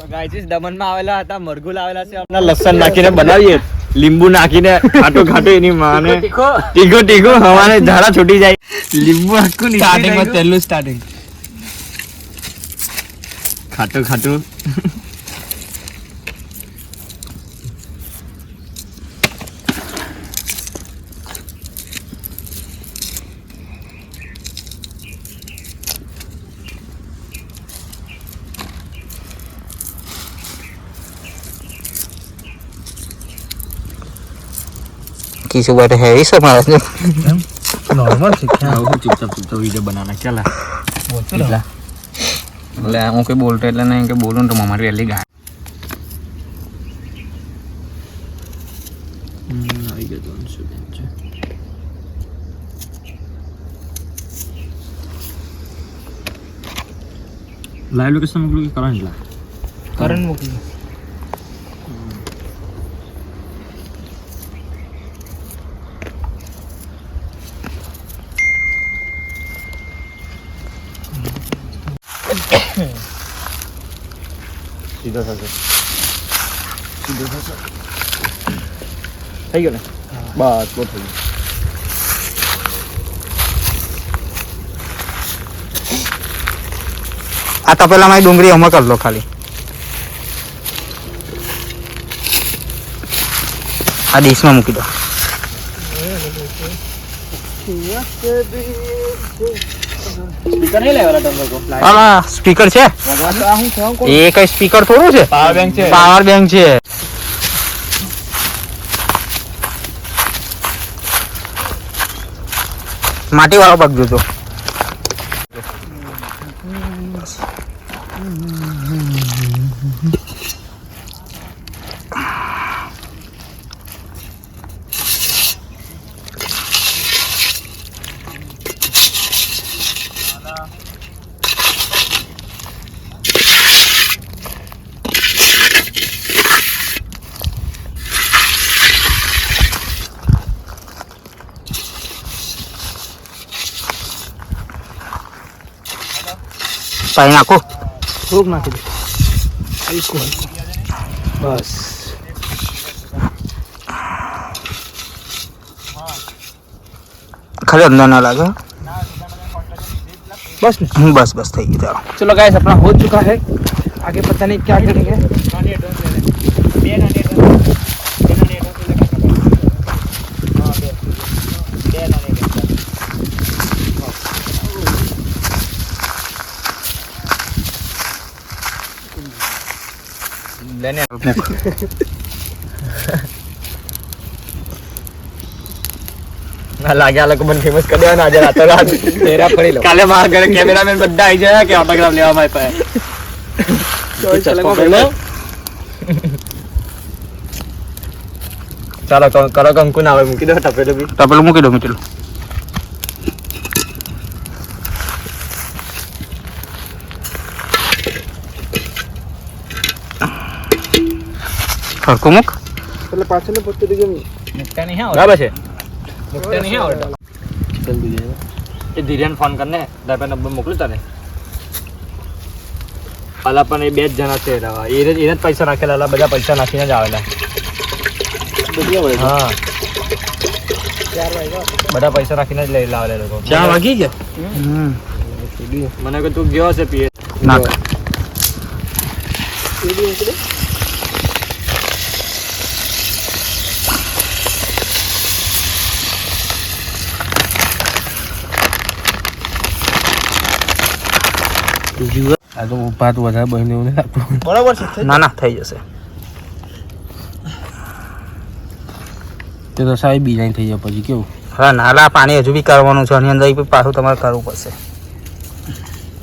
Guys દમણમાં આવેલા હતા, મરઘુલ આવેલા છે. આપણા લસણ નાખીને બનાવીએ, લીંબુ નાખીને ખાટો ખાટો એની માને તીખો તીખો હવાને ઝાડા છૂટી જાય. લીંબુ આખું સ્ટાર્ટિંગમાં પહેલું સ્ટાર્ટિંગ ખાટું ખાટું. किसी बात है ही सब महाराज ने नॉर्मल सीखा है वो चुपचाप वीडियो बनाना चला बोलता એટલે હું કઈ બોલતો એટલે નહીં કે બોલું તો મારી વેલી ગાય આવી ગયો 200 લાઈવ લોકેશન મોકલું કે કરંટ મોકલું સીધો થશે થઈ ગયો ને બસ બહુ થઈ ગયું. આ તપેલા માં ડુંગળી અમર કર લો ખાલી આ ડીશ માં મૂકી દો. સ્પીકર નહીં લેવાના તમે લોકો હા સ્પીકર છે એ કઈ સ્પીકર થોડું છે પાવર બેંક છે પાવર બેંક છે. માટી વાળો પગ જોજો પાણી નાખો થોડુંક નાખી દે બસ खाली अंदर ना लगा बस बस बस થઈ ગયું. चलो गाइस अपना हो चुका है, आगे पता नहीं क्या करेंगे. लेने ના લાગે આ લોકો મને ફેમસ કરી દેવાના આજે રાતો રાત તેરા પડી લો. કાલે મારા ઘરે કેમેરામેન બધા આવી જાય કે ઓટોગ્રાફ લેવા મારી પાસે. ચાલો કરો કંકુ ના આવે મૂકી દો ટપેલું બી ટપેલું મૂકી દો મીઠું સરખું મૂક એટલે પાછળને પત્તી દીજો મુકતા નહીં હા બરાબર છે મુકતા નહીં આવડે જલ્દી દે એ ધીરેન ફોન કરને દાપે નંબર મોકલું તને આલા પણ એ બે જ જણા છે રવા એને જ પૈસા નાખેલા બધા પૈસા નાખીને જ આવેલા હા 4 વાગ્યા બધા પૈસા નાખીને જ લઈ લાવેલા લોકો 4 વાગી ગયા મને કે તું ગયો છે પીએ નાખ આ તો ભાત વધારે બને એવું નહીં બરાબર છે ના ના થઈ જશે તે તો સાહેબ બીજાઈ થઈ જાય પછી કેવું હા નાલા પાણી હજુ બી કરવાનું છે આની અંદર પાછું તમારે કરવું પડશે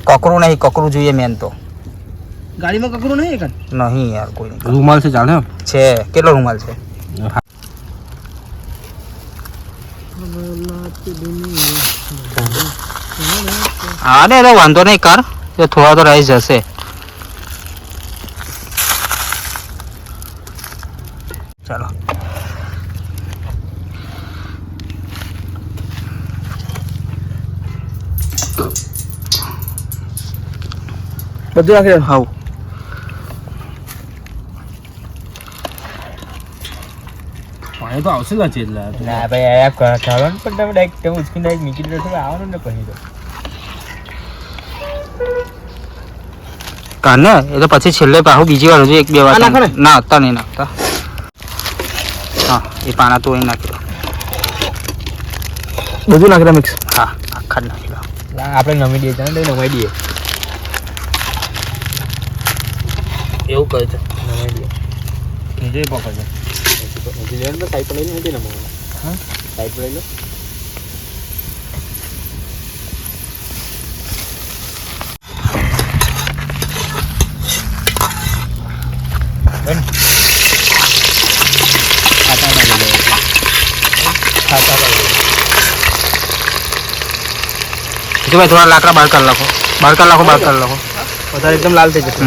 કકરું નહીં કકરું જોઈએ મેન તો ગાડીમાં કકરું નહીં એકન નહીં યાર કોઈ નહીં રૂમાલ છે ચાલે છે કેટલો રૂમાલ છે હા ને વાંધો નહીં કર એ થોડા તો રહી જશે ચાલો બધું રાખે હાઉ પાણી તો આવશે જ છે એટલે ના ભાઈ આ ખાવાનું પણ તમે ડાયરેક્ટ તમે ઉચકીને ડાયરેક્ટ મીકી દીધો તો આવવાનું ને પછી તો કાને એ તો પછી છેલ્લે પાછું બીજી વાર હજુ 1-2 વાર ના હતા નહીં નાખતા. હા એ પાણા તો અહીં નાખી દો. બધું નાખી મિક્સ. હા આખા જ નાખી દો. આપણે નમી દઈએ ચાલો નમાઈ દઈએ એવું કહે છે નમાઈ દઈએ નીચે પકડજો. સાઈડ પર લઈ લો નથી નમાવાનું. હા સાઈડ પર લઈ લો. ભાઈ થોડા લાકડા બહાર કાઢ નાખો. વધારે એકદમ લાલ થઈ જશે.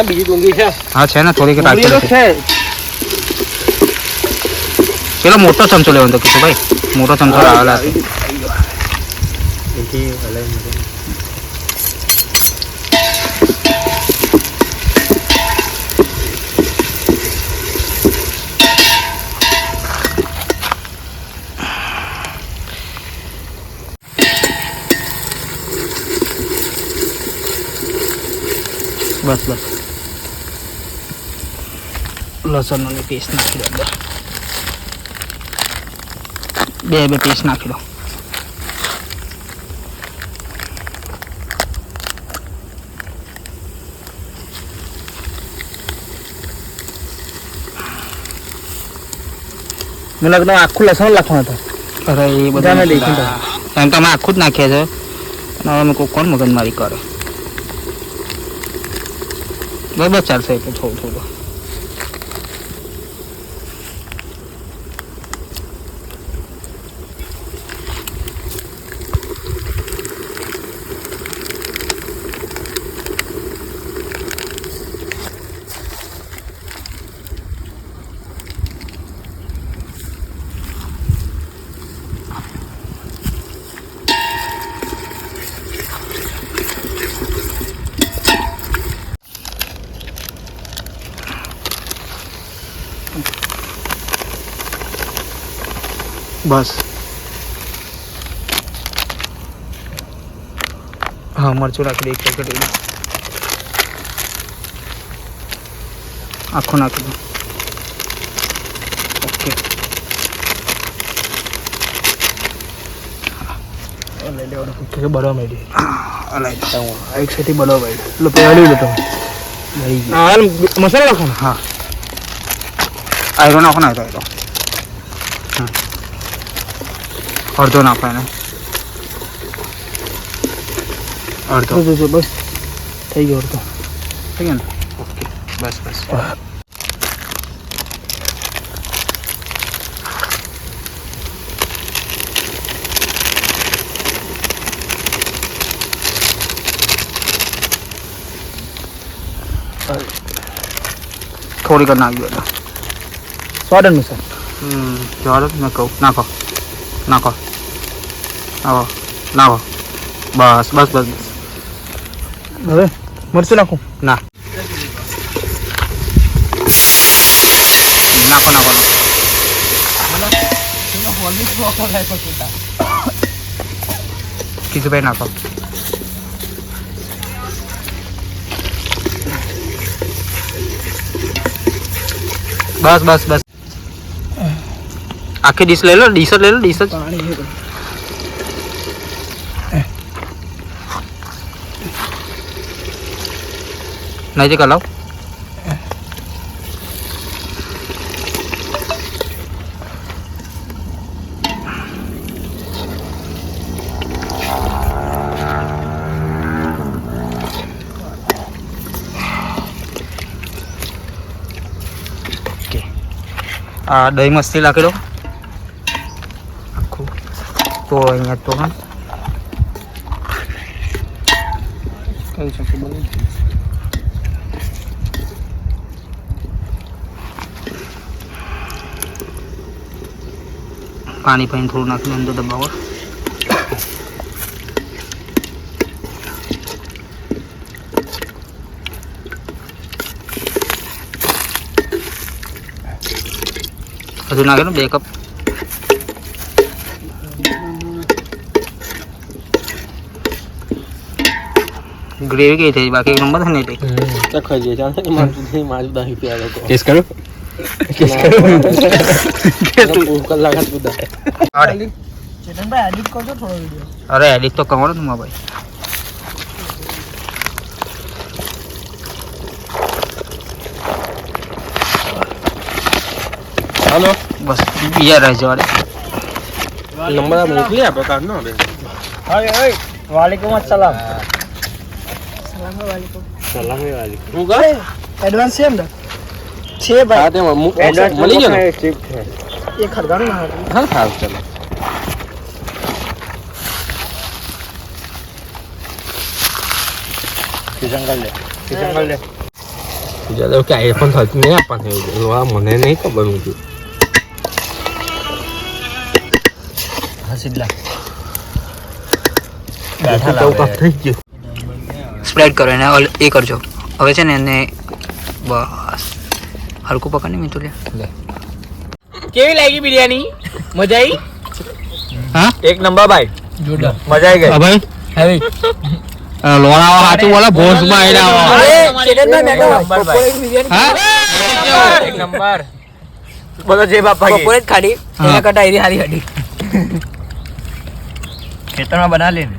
બીજી ડુંગળી છે. હા છે ને થોડીક રાખી છે. પેલો મોટો ચમચો લેવાનો તો કીધું ભાઈ. મોટો ચમચો લાવેલા છે. બસ લસણની પેસ્ટ નાખી દો અંદર. બે પેસ્ટ નાખી દો. મને એકદમ આખું લસણ લખવાનું હતું. અરે એ બધા એમ તો અમે આખું જ નાખીએ છે. હવે અમે કોણ મગજમારી કરે. બરાબર ચાલશે એટલે થોડું. બસ હા મરચું નાખી દે. એક પેકેટ આખું નાખી દો. ઓકે બરાબર મેડી એક સેટી બરાબર એટલે પહેલી લો તમે. મસાલા નાખવાનો. હા આયરો નાખો ને આયરો અડધો નાખો એને. અડધો બસ થઈ ગયો. અડધો થઈ ગયો ને. ઓકે બસ થોડી કર નાખજો એટલે સ્વાદ અનુસાર. ચાલો મેં કહું નાખો. બસ હવે મરચું નાખું. નાખો. કિશુભાઈ નાખો. બસ આખી ડીશ લઈ લો. ડીશ જ નહીં કલાવ. આ દહીં મસ્તી નાખી દો આખું. તો અહીંયા તો હા કહી શકું બોલો. પાણી પાણી થોડું નાખીને અંદર દબાવો. હજુ નાખે 2 કપ. ગ્રેવી કઈ થઈ બાકી એક નંબર છે ને એટલે ટેસ્ટ કરો અરે એડિટ તો કરો ને ભાઈ. હાલો બસ બીજા રાઈસ વાળે નંબર મોકલી આપે કાઢનો હવે. વાલેકુમ અસલામ. હું કહે એડવાન્સ છે અંદર છે હા ભાઈ તે મળી ગયો ને? એ ખરગાનું ના હતું. હા સારું ચાલો. જાદવ કે આઈફોન થતું નહીં આપવાનું મને નહીં ખબર હતું. થઈ ગયું. સ્પ્રેડ કરો એને એ કરજો. હવે છે ને એને બસ હલકું પકડને મીઠું લે. કેવી લાગી બિરયાની? મજા આવી? હા એક નંબર ભાઈ, જોરદાર. મજા આવી ગઈ. ભાઈ હેવી લોણાવા હાચું બોલે ભોસમાં એક નંબર. બોલો જે બાપા કે બપોરે જ ખાડી એના કરતા એરી હારી હાડી ખેતરમાં બના લે ને.